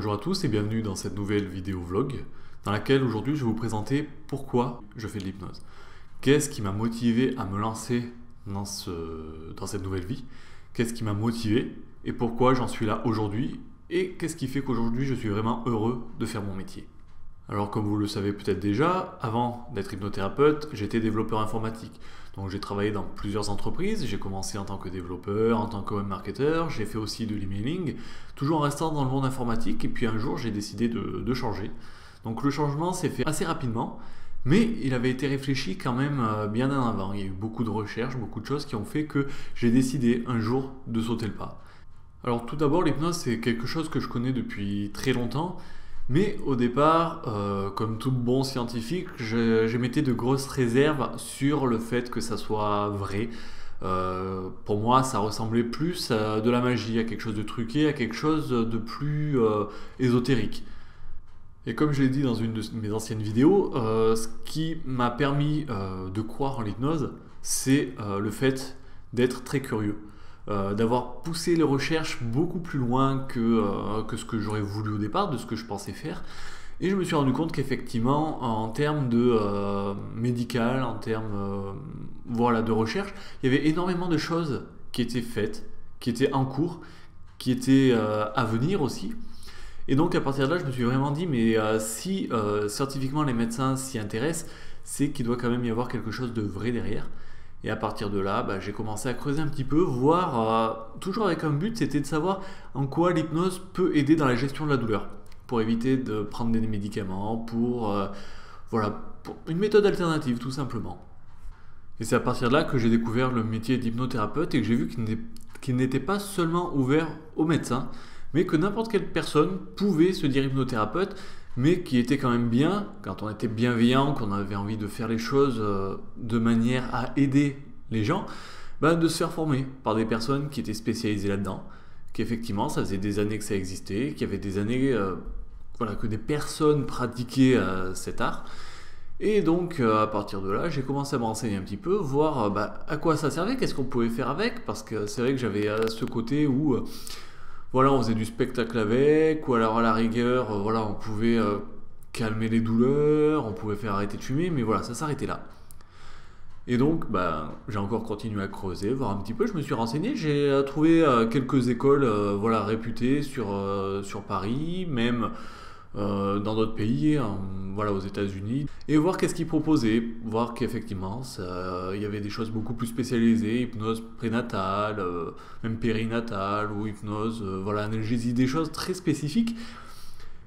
Bonjour à tous et bienvenue dans cette nouvelle vidéo vlog dans laquelle aujourd'hui je vais vous présenter pourquoi je fais de l'hypnose. Qu'est-ce qui m'a motivé à me lancer dans cette nouvelle vie? Qu'est-ce qui m'a motivé et pourquoi j'en suis là aujourd'hui? Et qu'est-ce qui fait qu'aujourd'hui je suis vraiment heureux de faire mon métier? Alors comme vous le savez peut-être déjà, avant d'être hypnothérapeute, j'étais développeur informatique. Donc j'ai travaillé dans plusieurs entreprises, j'ai commencé en tant que développeur, en tant que web marketeur, j'ai fait aussi de l'emailing, toujours en restant dans le monde informatique, et puis un jour j'ai décidé de changer. Donc le changement s'est fait assez rapidement, mais il avait été réfléchi quand même bien en avant. Il y a eu beaucoup de recherches, beaucoup de choses qui ont fait que j'ai décidé un jour de sauter le pas. Alors tout d'abord, l'hypnose c'est quelque chose que je connais depuis très longtemps, mais au départ, comme tout bon scientifique, j'émettais de grosses réserves sur le fait que ça soit vrai. Pour moi, ça ressemblait plus à de la magie, à quelque chose de truqué, à quelque chose de plus ésotérique. Et comme je l'ai dit dans une de mes anciennes vidéos, ce qui m'a permis de croire en l'hypnose, c'est le fait d'être très curieux. D'avoir poussé les recherches beaucoup plus loin que ce que j'aurais voulu au départ, de ce que je pensais faire. Et je me suis rendu compte qu'effectivement, en termes de médical, en termes voilà, de recherche, il y avait énormément de choses qui étaient faites, qui étaient en cours, qui étaient à venir aussi. Et donc à partir de là, je me suis vraiment dit, mais si scientifiquement les médecins s'y intéressent, c'est qu'il doit quand même y avoir quelque chose de vrai derrière. Et à partir de là, j'ai commencé à creuser un petit peu, voir, toujours avec un but, c'était de savoir en quoi l'hypnose peut aider dans la gestion de la douleur, pour éviter de prendre des médicaments, voilà, pour une méthode alternative tout simplement. Et c'est à partir de là que j'ai découvert le métier d'hypnothérapeute et que j'ai vu qu'il n'était pas seulement ouvert aux médecins, mais que n'importe quelle personne pouvait se dire hypnothérapeute, mais qui était quand même bien, quand on était bienveillant, qu'on avait envie de faire les choses de manière à aider les gens, de se faire former par des personnes qui étaient spécialisées là-dedans, qu'effectivement ça faisait des années que ça existait, qu'il y avait des années voilà, que des personnes pratiquaient cet art. Et donc à partir de là, j'ai commencé à me renseigner un petit peu, voir à quoi ça servait, qu'est-ce qu'on pouvait faire avec, parce que c'est vrai que j'avais ce côté où... voilà, on faisait du spectacle avec, ou alors à la rigueur, voilà, on pouvait calmer les douleurs, on pouvait faire arrêter de fumer, mais voilà, ça s'arrêtait là. Et donc, j'ai encore continué à creuser, voir un petit peu, je me suis renseigné, j'ai trouvé quelques écoles voilà, réputées sur Paris, même dans d'autres pays, voilà, aux États-Unis, et voir qu'est-ce qu'ils proposaient, voir qu'effectivement, il y avait des choses beaucoup plus spécialisées, hypnose prénatale, même périnatale, ou hypnose, voilà, analgésie, des choses très spécifiques.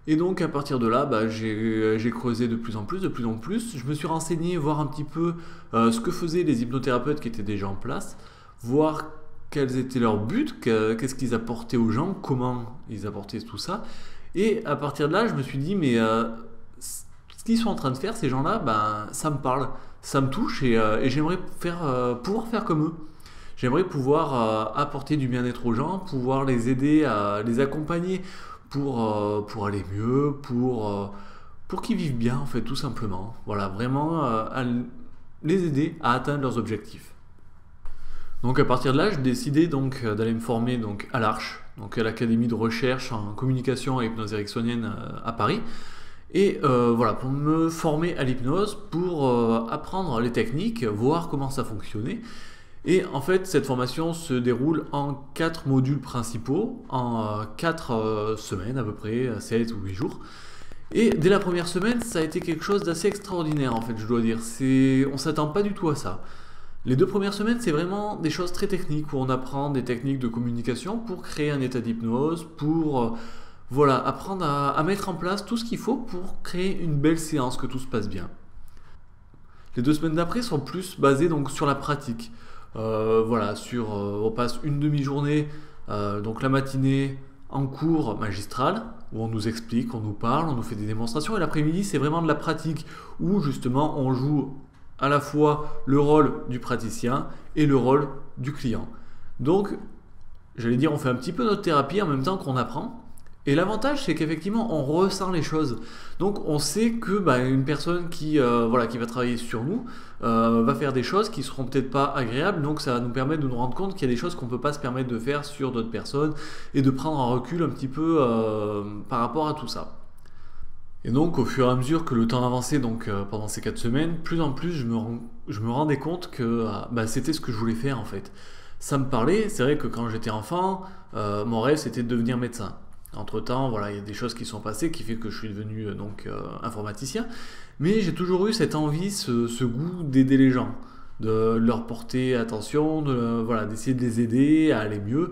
Et donc à partir de là, j'ai creusé de plus en plus, je me suis renseigné, voir un petit peu ce que faisaient les hypnothérapeutes qui étaient déjà en place, voir quels étaient leurs buts, qu'est-ce qu'ils apportaient aux gens, comment ils apportaient tout ça. Et à partir de là, je me suis dit, mais ce qu'ils sont en train de faire, ces gens-là, ça me parle, ça me touche et j'aimerais pouvoir faire comme eux. J'aimerais pouvoir apporter du bien-être aux gens, pouvoir les aider, à les accompagner pour aller mieux, pour qu'ils vivent bien, en fait, tout simplement. Voilà, vraiment à les aider à atteindre leurs objectifs. Donc à partir de là, j'ai décidé donc d'aller me former donc à l'Arche, donc à l'Académie de recherche en communication et hypnose ericksonienne à Paris. Et voilà, pour me former à l'hypnose, pour apprendre les techniques, voir comment ça fonctionnait. Et en fait, cette formation se déroule en 4 modules principaux, en 4 semaines à peu près, 7 ou 8 jours. Et dès la première semaine, ça a été quelque chose d'assez extraordinaire en fait, je dois dire. On s'attend pas du tout à ça. Les 2 premières semaines, c'est vraiment des choses très techniques où on apprend des techniques de communication pour créer un état d'hypnose, pour voilà, apprendre à mettre en place tout ce qu'il faut pour créer une belle séance, que tout se passe bien. Les 2 semaines d'après sont plus basées donc sur la pratique. Voilà, on passe une demi-journée, donc la matinée en cours magistral, où on nous explique, on nous parle, on nous fait des démonstrations, et l'après-midi c'est vraiment de la pratique, où justement on joue à la fois le rôle du praticien et le rôle du client. Donc, j'allais dire, on fait un petit peu notre thérapie en même temps qu'on apprend, Et l'avantage, c'est qu'effectivement, on ressent les choses. Donc, on sait que une personne qui va travailler sur nous va faire des choses qui seront peut-être pas agréables. Donc, ça va nous permettre de nous rendre compte qu'il y a des choses qu'on peut pas se permettre de faire sur d'autres personnes et de prendre un recul un petit peu par rapport à tout ça. Et donc, au fur et à mesure que le temps avançait, pendant ces 4 semaines, plus en plus, je me rendais compte que c'était ce que je voulais faire en fait. Ça me parlait. C'est vrai que quand j'étais enfant, mon rêve c'était de devenir médecin. Entre-temps, il y a des choses qui sont passées qui fait que je suis devenu informaticien. Mais j'ai toujours eu cette envie, ce goût d'aider les gens, de leur porter attention, d'essayer de les aider à aller mieux.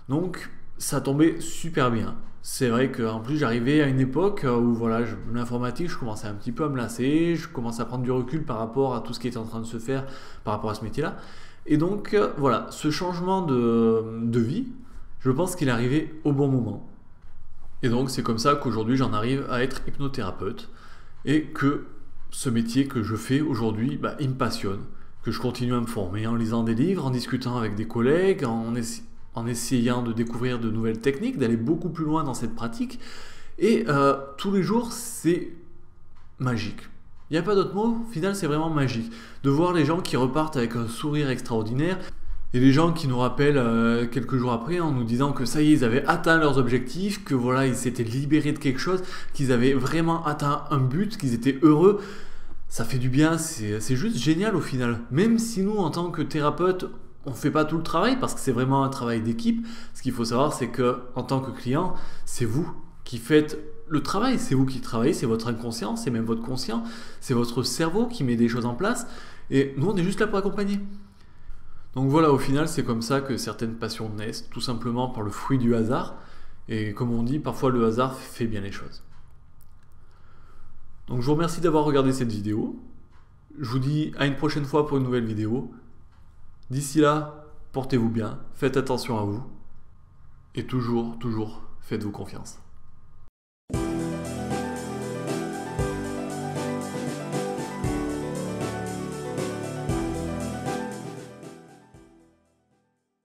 Donc ça tombait super bien. C'est vrai qu'en plus j'arrivais à une époque où l'informatique, je commençais un petit peu à me lasser, je commençais à prendre du recul par rapport à tout ce qui était en train de se faire par rapport à ce métier-là. Et donc ce changement de vie, je pense qu'il est arrivé au bon moment. Et donc c'est comme ça qu'aujourd'hui j'en arrive à être hypnothérapeute et que ce métier que je fais aujourd'hui, il me passionne, que je continue à me former en lisant des livres, en discutant avec des collègues, en essayant de découvrir de nouvelles techniques, d'aller beaucoup plus loin dans cette pratique. Et tous les jours c'est magique. Il n'y a pas d'autre mot, au final c'est vraiment magique. De voir les gens qui repartent avec un sourire extraordinaire, et les gens qui nous rappellent quelques jours après en nous disant que ça y est, ils avaient atteint leurs objectifs, que ils s'étaient libérés de quelque chose, qu'ils avaient vraiment atteint un but, qu'ils étaient heureux. Ça fait du bien, c'est juste génial au final. Même si nous, en tant que thérapeute, on ne fait pas tout le travail, parce que c'est vraiment un travail d'équipe, ce qu'il faut savoir, c'est que en tant que client, c'est vous qui faites le travail, c'est vous qui travaillez, c'est votre inconscient, c'est même votre conscient, c'est votre cerveau qui met des choses en place, et nous, on est juste là pour accompagner. Donc voilà, au final, c'est comme ça que certaines passions naissent, tout simplement par le fruit du hasard. Et comme on dit, parfois le hasard fait bien les choses. Donc je vous remercie d'avoir regardé cette vidéo. Je vous dis à une prochaine fois pour une nouvelle vidéo. D'ici là, portez-vous bien, faites attention à vous. Et toujours, faites-vous confiance.